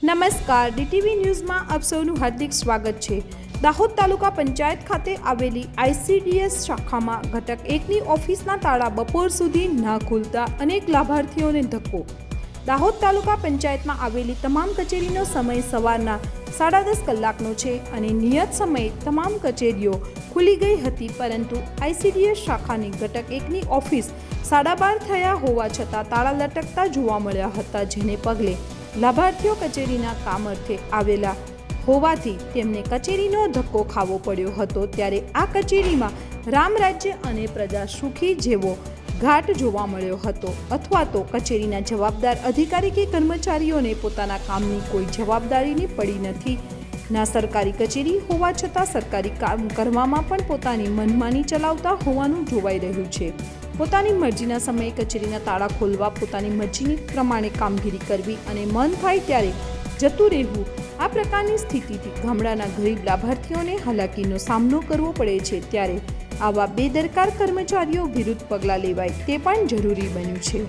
નમસ્કાર, ડીટીવી ન્યૂઝમાં આપ સૌનું હાર્દિક સ્વાગત છે। દાહોદ તાલુકા પંચાયત ખાતે આવેલી આઈસીડીએસ શાખામાં ઘટક 1ની ઓફિસના તાળા બપોર સુધી ન ખુલતા અનેક લાભાર્થીઓને ધક્કો। દાહોદ તાલુકા પંચાયતમાં આવેલી તમામ કચેરીનો સમય સવારના 10:30 કલાકનો છે અને નિયત સમયે તમામ કચેરીઓ ખુલી ગઈ હતી, પરંતુ આઈસીડીએસ શાખાની ઘટક 1ની ઓફિસ 12:30 થયા હોવા છતાં તાળા લટકતા જોવા મળ્યા હતા, જેને પગલે લાભાર્થીઓ કચેરીના કામ અર્થે આવેલા હોવાથી તેમને કચેરીનો ધક્કો ખાવો પડ્યો હતો। ત્યારે આ કચેરીમાં રામ રાજ્ય અને પ્રજા સુખી જેવો ઘાટ જોવા મળ્યો હતો, અથવા તો કચેરીના જવાબદાર અધિકારી કે કર્મચારીઓને પોતાના કામની કોઈ જવાબદારીની પડી નથી। ના સરકારી કચેરી હોવા છતાં સરકારી કામ કરવામાં પણ પોતાની મનમાની ચલાવતા હોવાનું જોવાઈ રહ્યું છે। પોતાની મરજીના સમયે કચેરીના તાળા ખોલવા, પોતાની મરજીની પ્રમાણે કામગીરી કરવી અને મન થાય ત્યારે જતું રહેવું, આ પ્રકારની સ્થિતિથી ગામડાના ગરીબ લાભાર્થીઓને હાલાકીનો સામનો કરવો પડે છે। ત્યારે આવા બેદરકાર કર્મચારીઓ વિરુદ્ધ પગલાં લેવાય તે પણ જરૂરી બન્યું છે।